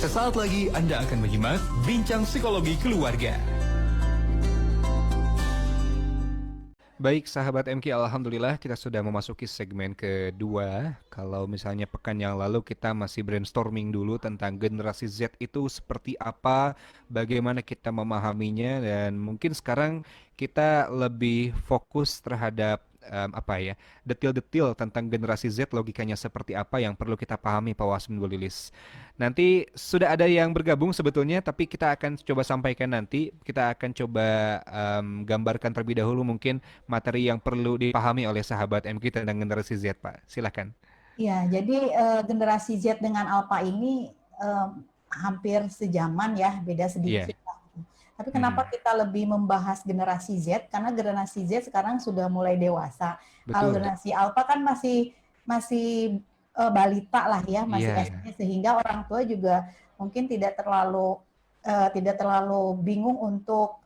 Sesaat lagi Anda akan menyimak Bincang Psikologi Keluarga. Baik sahabat MK, Alhamdulillah kita sudah memasuki segmen kedua. Kalau misalnya pekan yang lalu kita masih brainstorming dulu tentang generasi Z itu seperti apa, bagaimana kita memahaminya, dan mungkin sekarang kita lebih fokus terhadap detail-detail tentang generasi Z, logikanya seperti apa yang perlu kita pahami Pak Wasmin Bu Lilis. Nanti sudah ada yang bergabung sebetulnya, tapi kita akan coba sampaikan nanti. Kita akan coba gambarkan terlebih dahulu mungkin materi yang perlu dipahami oleh sahabat MQ tentang generasi Z, Pak. Silakan. Ya, jadi generasi Z dengan Alpha ini hampir sejaman ya, beda sedikit. Iya. Tapi kenapa kita lebih membahas generasi Z? Karena generasi Z sekarang sudah mulai dewasa. Kalau Betul. generasi Alpha kan masih balita lah ya, masih Iya. SD, sehingga orang tua juga mungkin tidak terlalu bingung untuk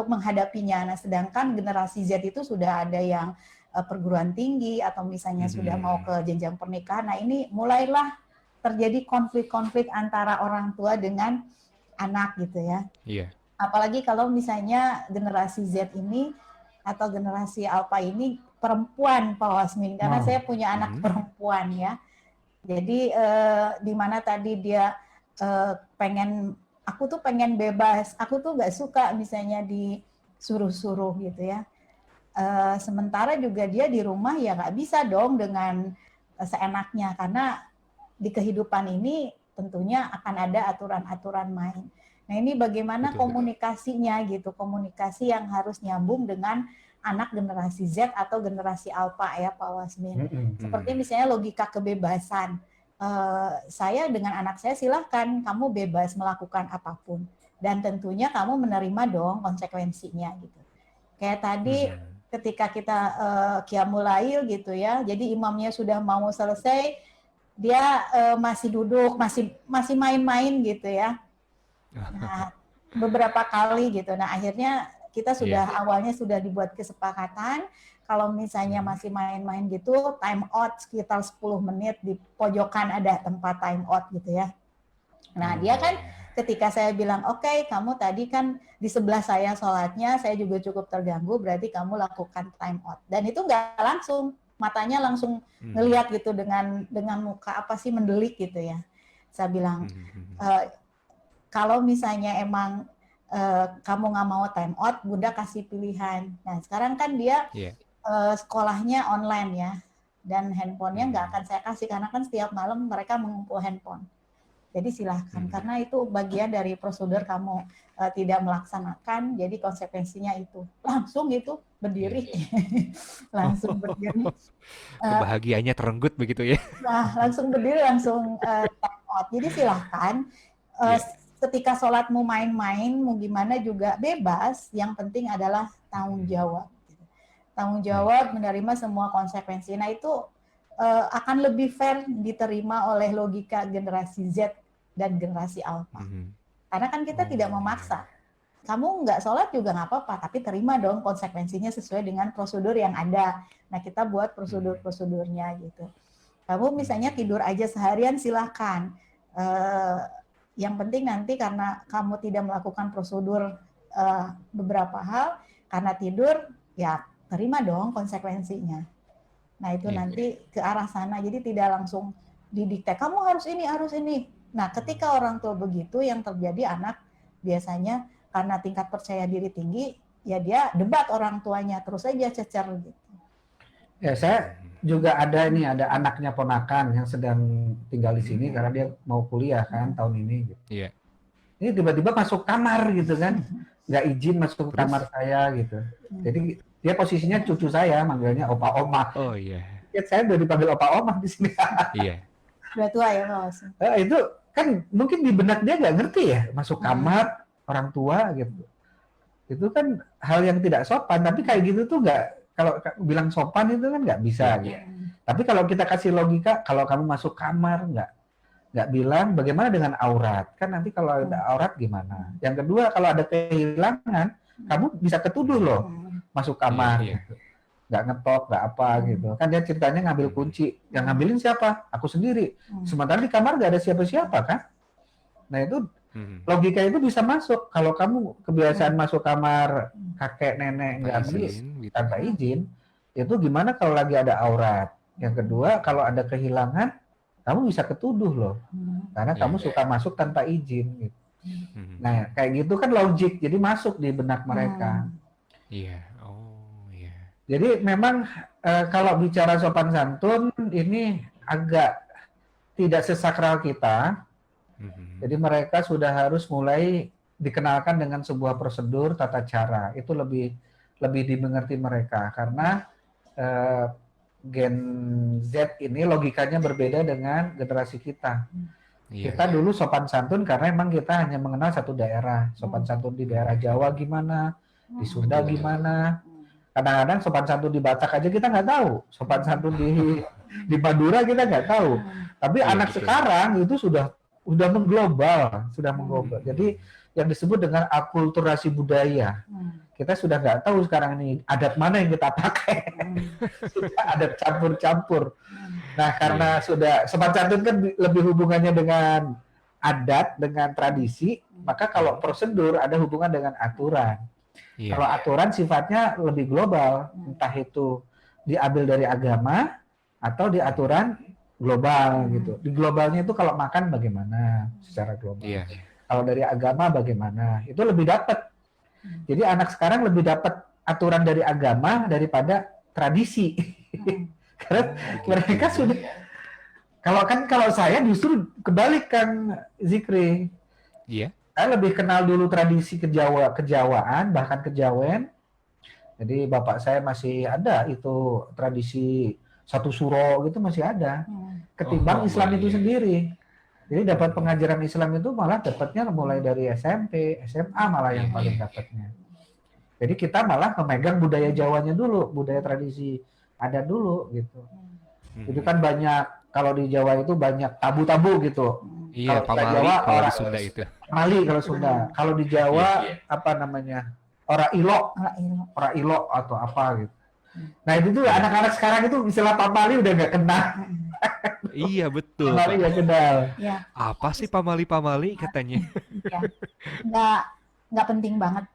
menghadapinya. Nah, sedangkan generasi Z itu sudah ada yang perguruan tinggi atau misalnya sudah mau ke jenjang pernikahan. Nah, ini mulailah terjadi konflik-konflik antara orang tua dengan anak gitu ya. Iya. Apalagi kalau misalnya generasi Z ini atau generasi Alpha ini perempuan, Pak Wasmin, karena saya punya anak perempuan ya. Jadi di mana tadi dia aku tuh pengen bebas, aku tuh nggak suka misalnya disuruh-suruh gitu ya. Sementara juga dia di rumah ya nggak bisa dong dengan seenaknya, karena di kehidupan ini tentunya akan ada aturan-aturan main. Nah, ini bagaimana komunikasinya gitu, komunikasi yang harus nyambung dengan anak generasi Z atau generasi Alpha ya Pak Wasmin. Seperti misalnya logika kebebasan. Saya dengan anak saya silahkan kamu bebas melakukan apapun. Dan tentunya kamu menerima dong konsekuensinya gitu. Kayak tadi ketika kita Qiyamul Lail gitu ya, jadi imamnya sudah mau selesai, dia masih duduk, masih main-main gitu ya. Nah, beberapa kali gitu. Nah, akhirnya kita awalnya sudah dibuat kesepakatan kalau misalnya masih main-main gitu, time out sekitar 10 menit di pojokan ada tempat time out gitu ya. Nah, dia kan ketika saya bilang, "Oke, kamu tadi kan di sebelah saya sholatnya, saya juga cukup terganggu, berarti kamu lakukan time out." Dan itu nggak langsung, matanya langsung ngelihat gitu dengan muka apa sih mendelik gitu ya. Saya bilang, kalau misalnya emang kamu nggak mau time out, Bunda kasih pilihan. Nah, sekarang kan dia sekolahnya online ya, dan handphonenya nggak akan saya kasih, karena kan setiap malam mereka mengumpul handphone. Jadi silahkan, karena itu bagian dari prosedur kamu tidak melaksanakan, jadi konsekuensinya itu. Langsung itu berdiri. Langsung berdiri. Kebahagiaannya terenggut begitu ya. Nah, langsung berdiri, langsung time out. Jadi silahkan, ketika sholatmu main-main, mau gimana juga bebas, yang penting adalah tanggung jawab. Tanggung jawab menerima semua konsekuensi. Nah, itu akan lebih fair diterima oleh logika generasi Z dan generasi Alpha. Karena kan kita tidak memaksa. Kamu nggak sholat juga nggak apa-apa, tapi terima dong konsekuensinya sesuai dengan prosedur yang ada. Nah, kita buat prosedur-prosedurnya gitu. Kamu misalnya tidur aja seharian silahkan. Yang penting nanti karena kamu tidak melakukan prosedur beberapa hal, karena tidur, ya terima dong konsekuensinya. Nah, itu nanti ke arah sana. Jadi tidak langsung didikte, kamu harus ini. Nah, ketika orang tua begitu, yang terjadi anak biasanya karena tingkat percaya diri tinggi, ya dia debat orang tuanya, terus aja cecer gitu. Ya, saya juga ada anaknya ponakan yang sedang tinggal di sini karena dia mau kuliah kan tahun ini. Gitu. Iya. Ini tiba-tiba masuk kamar gitu kan, nggak izin masuk ke kamar saya gitu. Jadi dia posisinya cucu saya, manggilnya opa-oma. Oh iya. Saya udah dipanggil opa-oma di sini. Iya. Udah tua ya Mas. Itu kan mungkin di benak dia nggak ngerti ya, masuk kamar orang tua gitu. Itu kan hal yang tidak sopan, tapi kayak gitu tuh nggak, kalau bilang sopan itu kan nggak bisa gitu. Tapi kalau kita kasih logika, kalau kamu masuk kamar nggak bilang bagaimana dengan aurat, kan nanti kalau ada aurat gimana. Yang kedua, kalau ada kehilangan, kamu bisa ketuduh loh masuk kamar. Gitu. Nggak ngetok, nggak apa gitu. Kan dia ceritanya ngambil kunci, yang ngambilin siapa? Aku sendiri. Sementara di kamar nggak ada siapa-siapa kan? Nah itu Mhm. logika itu bisa masuk. Kalau kamu kebiasaan masuk kamar kakek nenek nggak Tanpa ambil izin gitu. tanpa izin, itu gimana kalau lagi ada aurat? Yang kedua, kalau ada kehilangan, kamu bisa ketuduh loh, karena kamu Iya. suka masuk tanpa izin. Gitu. Mhm. Nah, kayak gitu kan logik, jadi masuk di benak mereka. Iya. Oh, iya. Jadi memang kalau bicara sopan santun ini agak tidak sesakral kita. Mhm. Jadi mereka sudah harus mulai dikenalkan dengan sebuah prosedur tata cara. Itu lebih dimengerti mereka karena eh, Gen Z ini logikanya berbeda dengan generasi kita. Iya. Kita dulu sopan santun karena emang kita hanya mengenal satu daerah. Sopan santun di daerah Jawa gimana, di Sunda Betul. gimana. Kadang-kadang sopan santun di Batak aja kita nggak tahu. Sopan santun di Madura kita nggak tahu. Tapi Iya, anak betul. sekarang itu sudah mengglobal, Jadi yang disebut dengan akulturasi budaya. Kita sudah nggak tahu sekarang ini adat mana yang kita pakai. Sudah adat campur-campur. Nah, karena sudah sopan santun kan lebih hubungannya dengan adat, dengan tradisi, maka kalau prosedur ada hubungan dengan aturan. Iya. Kalau aturan sifatnya lebih global, entah itu diambil dari agama atau di aturan global gitu. Di globalnya itu kalau makan bagaimana secara global. Iya. Kalau dari agama bagaimana, itu lebih dapat. Jadi anak sekarang lebih dapat aturan dari agama daripada tradisi. Karena begitu. mereka sudah kalau saya justru kebalik Kang Zikri. Iya. Saya lebih kenal dulu tradisi kejawaan, bahkan kejawen. Jadi bapak saya masih ada itu tradisi satu suro gitu masih ada. Ketimbang Islam itu sendiri. Jadi dapat pengajaran Islam itu malah dapatnya mulai dari SMP, SMA malah yang paling dapatnya. Jadi kita malah memegang budaya Jawanya dulu, budaya tradisi ada dulu gitu. Itu kan banyak, kalau di Jawa itu banyak tabu-tabu gitu. Iya, Kalau pamali Jawa, kalau di orang Sunda itu. Pamali kalau Sunda. Kalau di Jawa apa namanya? Ora ilo atau apa gitu. Nah itu tuh anak-anak sekarang itu istilah pamali udah nggak kenal. Iya, betul. Pamali nggak kenal. Ya, Apa sih pamali-pamali katanya? ya. Nggak penting banget.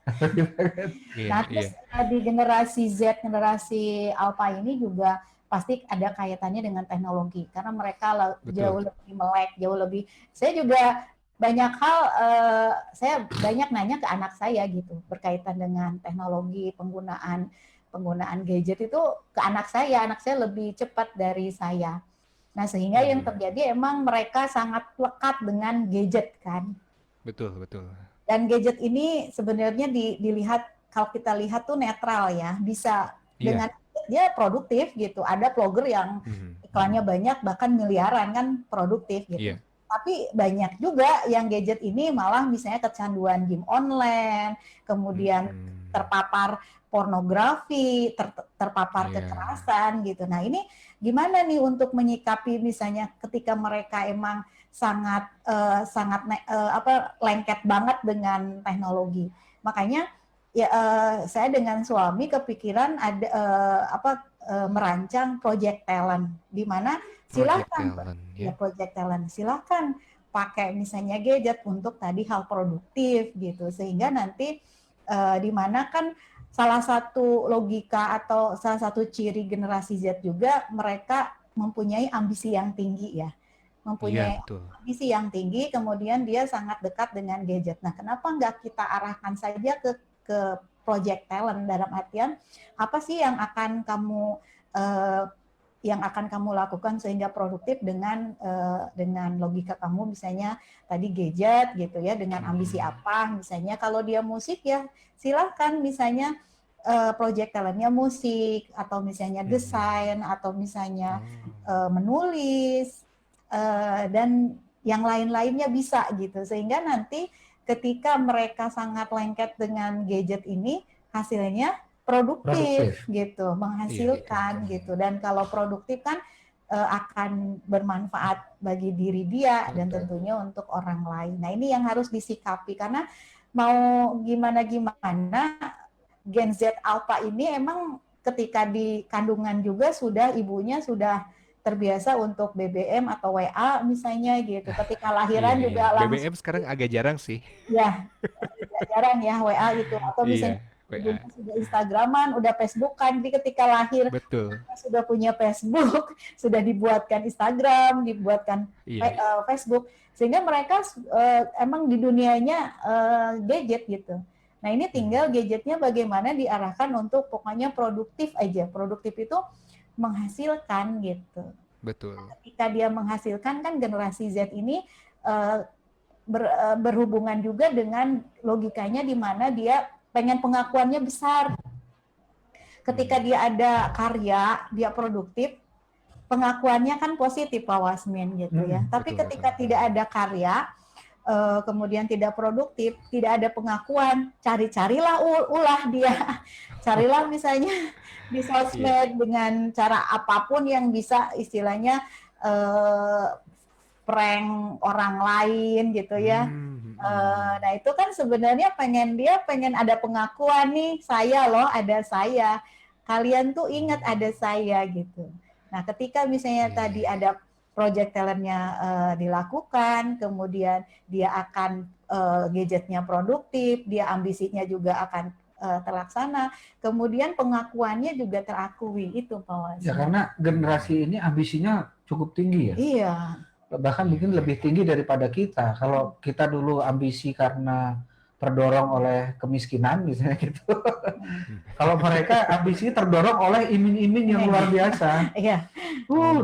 Nah, terus di generasi Z, generasi Alpha ini juga pasti ada kaitannya dengan teknologi karena mereka jauh lebih melek, jauh lebih. Saya juga banyak hal, saya banyak nanya ke anak saya gitu berkaitan dengan teknologi, penggunaan gadget itu ke anak saya lebih cepat dari saya. Nah, sehingga yang terjadi emang mereka sangat lekat dengan gadget kan. Betul, betul. Dan gadget ini sebenarnya dilihat, kalau kita lihat tuh netral ya, bisa dengan dia produktif gitu. Ada blogger yang iklannya banyak bahkan miliaran kan produktif gitu. Tapi banyak juga yang gadget ini malah misalnya kecanduan game online, kemudian terpapar pornografi, terpapar kekerasan gitu. Nah, ini gimana nih untuk menyikapi misalnya ketika mereka emang sangat lengket banget dengan teknologi. Makanya ya saya dengan suami kepikiran ada merancang project talent di mana silakan project talent silakan pakai misalnya gadget untuk tadi hal produktif gitu, sehingga nanti di mana kan salah satu logika atau salah satu ciri generasi Z juga mereka mempunyai ambisi yang tinggi ya. Mempunyai ambisi yang tinggi, kemudian dia sangat dekat dengan gadget. Nah, kenapa nggak kita arahkan saja ke project talent dalam artian apa sih yang akan kamu lakukan sehingga produktif dengan logika kamu, misalnya tadi gadget gitu ya, dengan ambisi apa, misalnya kalau dia musik ya silahkan misalnya project talentnya musik atau misalnya desain atau misalnya menulis. Dan yang lain-lainnya bisa gitu, sehingga nanti ketika mereka sangat lengket dengan gadget ini hasilnya produktif. Gitu, menghasilkan gitu. Dan kalau produktif kan akan bermanfaat bagi diri dia dan tentunya untuk orang lain. Nah, ini yang harus disikapi karena mau gimana Gen Z Alpha ini emang ketika di kandungan juga ibunya sudah terbiasa untuk BBM atau WA misalnya gitu. Ketika lahiran Iya, juga iya. langsung BBM sekarang agak jarang sih. ya tidak jarang ya WA itu atau misalnya Iya, WA. ibunya sudah Instagraman, udah Facebookan, jadi ketika lahir Betul. sudah punya Facebook, sudah dibuatkan Instagram, dibuatkan Iya. Facebook, sehingga mereka emang di dunianya gadget gitu. Nah ini tinggal gadgetnya bagaimana diarahkan untuk pokoknya produktif aja. Produktif itu menghasilkan gitu. Betul. Ketika dia menghasilkan kan generasi Z ini uh, berhubungan juga dengan logikanya di mana dia pengen pengakuannya besar. Ketika dia ada karya, dia produktif, pengakuannya kan positif Pak Wasmin gitu ya. Tapi betul, ketika betul. tidak ada karya, kemudian tidak produktif, tidak ada pengakuan, cari-carilah ulah dia. Carilah misalnya di sosmed dengan cara apapun yang bisa istilahnya prank orang lain gitu ya. Nah itu kan sebenarnya dia pengen ada pengakuan nih, saya loh ada saya. Kalian tuh ingat ada saya gitu. Nah ketika misalnya tadi ada project talentnya dilakukan, kemudian dia akan gadgetnya produktif, dia ambisinya juga akan terlaksana, kemudian pengakuannya juga terakui itu Pak Wasmi. Ya karena generasi ini ambisinya cukup tinggi ya. Iya. Bahkan mungkin lebih tinggi daripada kita. Kalau kita dulu ambisi karena terdorong oleh kemiskinan misalnya gitu. Kalau mereka ambisi terdorong oleh iming-iming yang luar biasa. Iya.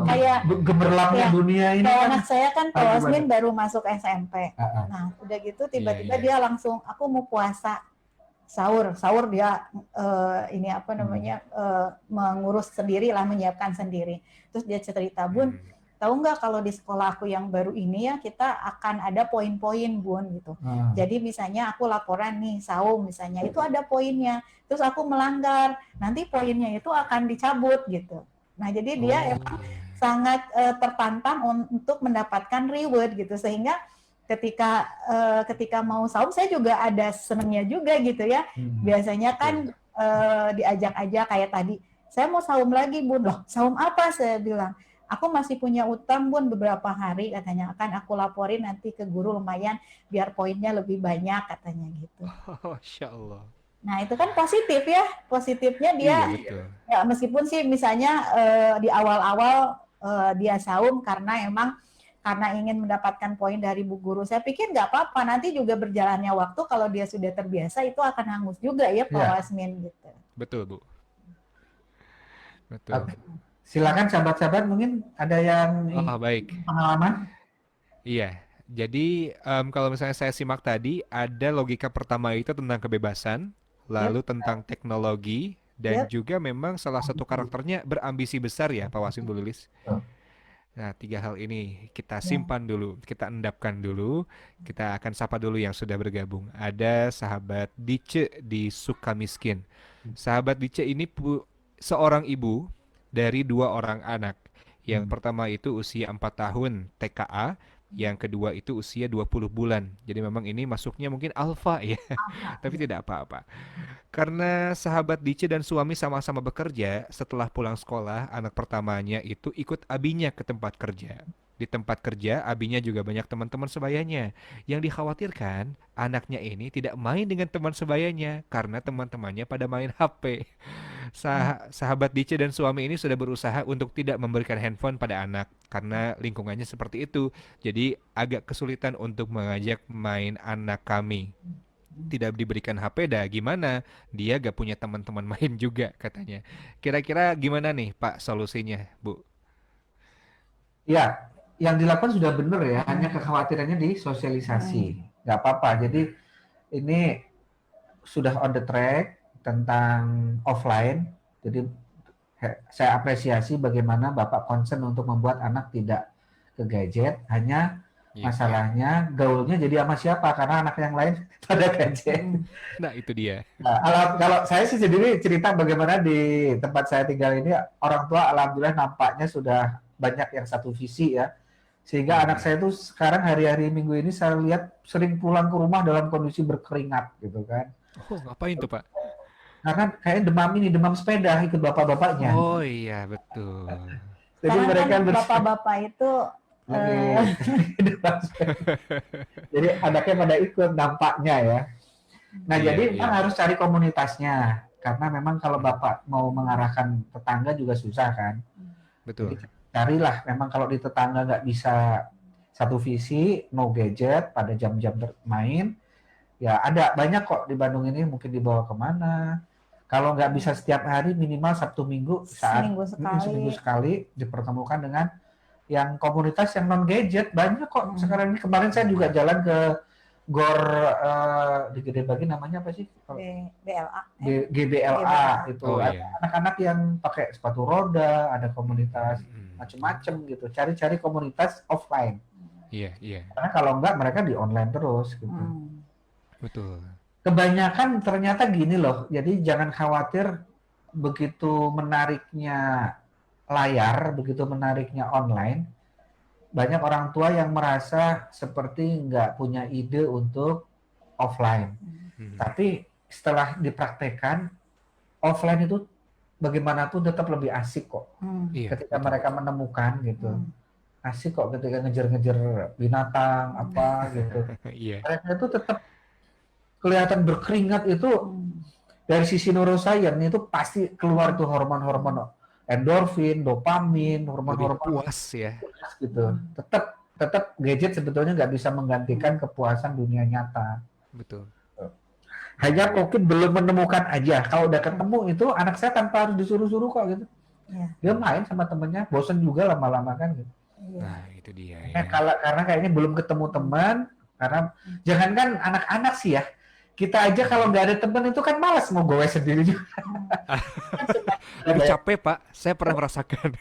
Kayak gemerlapnya dunia ini. Kayak kan, anak saya kan Pak Wasmin baru masuk SMP. Nah, udah gitu tiba-tiba dia langsung aku mau puasa. Sahur dia ini apa namanya mengurus sendiri lah, menyiapkan sendiri. Terus dia cerita, Bun, tahu nggak kalau di sekolah aku yang baru ini ya kita akan ada poin-poin Bun gitu. Jadi misalnya aku laporan nih saum misalnya itu ada poinnya. Terus aku melanggar, nanti poinnya itu akan dicabut gitu. Nah jadi dia emang sangat tertantang untuk mendapatkan reward gitu sehingga ketika mau saum saya juga ada senengnya juga gitu ya. Biasanya kan diajak-ajak kayak tadi, saya mau saum lagi Bun. Loh, saum apa? Saya bilang, aku masih punya utang Bun beberapa hari katanya, akan aku laporin nanti ke guru lumayan biar poinnya lebih banyak katanya gitu. Masya Allah. Nah itu kan positif ya, positifnya dia ya meskipun sih misalnya di awal-awal dia saum karena ingin mendapatkan poin dari bu guru. Saya pikir nggak apa-apa, nanti juga berjalannya waktu kalau dia sudah terbiasa itu akan hangus juga ya Pak Wasmin gitu. Betul Bu. Betul. Silakan sahabat-sahabat mungkin ada yang baik. Pengalaman? Iya. Jadi kalau misalnya saya simak tadi ada logika pertama itu tentang kebebasan, lalu tentang teknologi dan juga memang salah satu karakternya berambisi besar ya Pak Wasmin, Bu Lilis. Nah, 3 hal ini kita simpan dulu, kita endapkan dulu, kita akan sapa dulu yang sudah bergabung. Ada sahabat Dice di Sukamiskin. Sahabat Dice ini seorang ibu dari 2 orang anak. Yang pertama itu usia 4 tahun TKA, yang kedua itu usia 20 bulan. Jadi memang ini masuknya mungkin alfa ya, tapi tidak apa-apa. Karena sahabat Dice dan suami sama-sama bekerja, setelah pulang sekolah, anak pertamanya itu ikut abinya ke tempat kerja. Di tempat kerja, abinya juga banyak teman-teman sebayanya. Yang dikhawatirkan, anaknya ini tidak main dengan teman sebayanya, karena teman-temannya pada main HP. Sahabat Dice dan suami ini sudah berusaha untuk tidak memberikan handphone pada anak, karena lingkungannya seperti itu. Jadi agak kesulitan untuk mengajak main anak kami. Tidak diberikan HP dah gimana, dia gak punya teman-teman main juga katanya. Kira-kira gimana nih Pak solusinya Bu? Ya, yang dilakukan sudah benar ya, hanya kekhawatirannya di sosialisasi. Gak apa-apa, jadi ini sudah on the track tentang offline, jadi saya apresiasi bagaimana Bapak concern untuk membuat anak tidak ke gadget, hanya masalahnya gaulnya jadi sama siapa karena anak yang lain pada gadget. Nah itu dia. Nah, kalau saya sih sendiri cerita bagaimana di tempat saya tinggal ini orang tua alhamdulillah nampaknya sudah banyak yang satu visi ya, sehingga anak saya tuh sekarang hari-hari minggu ini saya lihat sering pulang ke rumah dalam kondisi berkeringat gitu kan. Oh ngapain tuh Pak? Karena kayak demam sepeda ikut bapak-bapaknya. Oh iya betul. Jadi Sekarang mereka kan bapak-bapak itu jadi anaknya pada ikut dampaknya ya. Nah, Iya, jadi iya. memang harus cari komunitasnya. Karena memang kalau Bapak mau mengarahkan tetangga juga susah kan. Jadi Betul. carilah, memang kalau di tetangga nggak bisa satu visi, no gadget pada jam-jam bermain, ya ada banyak kok di Bandung ini, mungkin dibawa kemana. Kalau nggak bisa setiap hari, minimal Sabtu Minggu saat seminggu sekali dipertemukan dengan yang komunitas yang non gadget. Banyak kok sekarang ini. Kemarin saya juga jalan ke GOR di Gede Bagi, namanya apa sih? BLA. GBLA itu. Oh, Ada iya. anak-anak yang pakai sepatu roda, ada komunitas macem-macem gitu. Cari-cari komunitas offline. Iya, iya. Karena kalau enggak mereka di online terus gitu. Betul. Kebanyakan ternyata gini loh. Jadi jangan khawatir, begitu menariknya layar, begitu menariknya online, banyak orang tua yang merasa seperti nggak punya ide untuk offline. Tapi setelah dipraktekkan, offline itu bagaimanapun tetap lebih asik kok. Iya, Ketika betul. mereka menemukan gitu. Asik kok ketika ngejar-ngejar binatang apa gitu. Iya. Mereka itu tetap kelihatan berkeringat itu. Dari sisi neuroscience itu pasti keluar tuh hormon-hormon endorfin, dopamin, Lebih hormon-hormon puas ya. gitu. Tetap gadget sebetulnya nggak bisa menggantikan kepuasan dunia nyata. Betul. Hanya mungkin belum menemukan aja. Kalau udah ketemu itu anak saya tanpa harus disuruh-suruh kok gitu. Dia main sama temennya, bosen juga lama-lama kan gitu. Nah, itu dia Nah, ya. karena kayaknya belum ketemu teman, karena jangankan anak-anak sih ya. Kita aja kalau nggak ada teman itu kan malas mau gowe sendiri juga. Lebih capek, Pak. Saya pernah merasakan.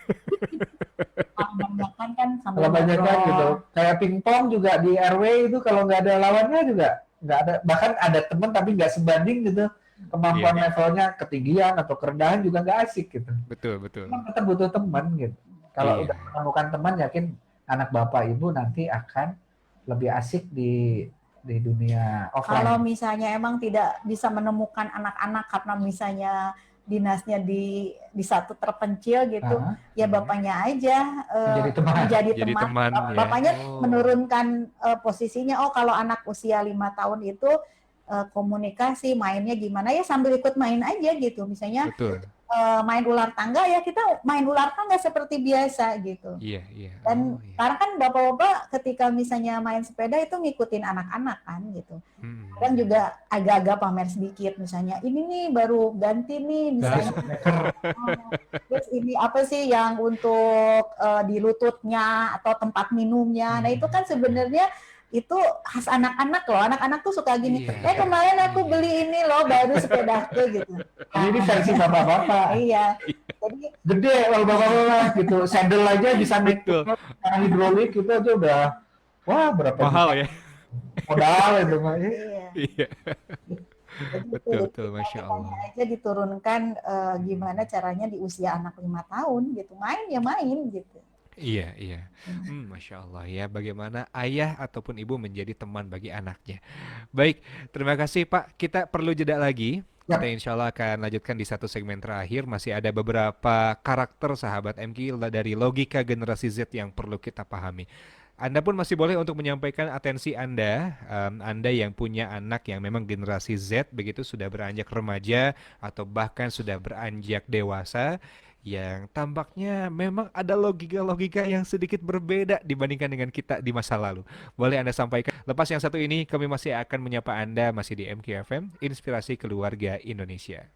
Kebanyakan kan sambil Kalau banyak kan ngobrol. gitu. Kayak pingpong juga di RW itu kalau nggak ada lawannya juga nggak ada. Bahkan ada teman tapi nggak sebanding gitu. Kemampuan levelnya ketinggian atau kerendahan juga nggak asik gitu. Betul, betul. Memang tetap butuh teman gitu. Kalau Iya. udah menemukan teman, yakin anak bapak ibu nanti akan lebih asik di dunia offline. Kalau misalnya emang tidak bisa menemukan anak-anak karena misalnya dinasnya di satu terpencil gitu, ya bapaknya aja menjadi Jadi teman. teman, ya. Bapaknya menurunkan posisinya. Oh, kalau anak usia 5 tahun itu komunikasi mainnya gimana ya, sambil ikut main aja gitu. Misalnya Betul. main ular tangga, ya kita main ular tangga seperti biasa gitu. Iya, iya. Dan karena kan bapak-bapak ketika misalnya main sepeda itu ngikutin anak-anak kan gitu. Kadang juga agak-agak pamer sedikit, misalnya ini nih baru ganti nih misalnya. Terus ini apa sih yang untuk di lututnya atau tempat minumnya. Nah itu kan sebenarnya itu khas anak-anak loh. Anak-anak tuh suka gini, kemarin aku beli ini loh baru sepedaku gitu. Ini versi bapak-bapak. Iya. Jadi gede kalau bapak-bapak gitu. Sandal aja bisa naik karena hidrolik itu aja udah wah berapa mahal juta. Ya. Modal itu mah. Iya. Betul, Masya Allah. Aja diturunkan gimana caranya di usia anak 5 tahun gitu. Main ya main gitu. Iya, iya. Masya Allah ya, bagaimana ayah ataupun ibu menjadi teman bagi anaknya. Baik, terima kasih Pak. Kita perlu jeda lagi. Kita insya Allah akan lanjutkan di satu segmen terakhir. Masih ada beberapa karakter sahabat MQ dari logika generasi Z yang perlu kita pahami. Anda pun masih boleh untuk menyampaikan atensi Anda, Anda yang punya anak yang memang generasi Z, begitu sudah beranjak remaja atau bahkan sudah beranjak dewasa, yang tampaknya memang ada logika-logika yang sedikit berbeda dibandingkan dengan kita di masa lalu. Boleh Anda sampaikan. Lepas yang satu ini, kami masih akan menyapa Anda masih di MQ FM, Inspirasi Keluarga Indonesia.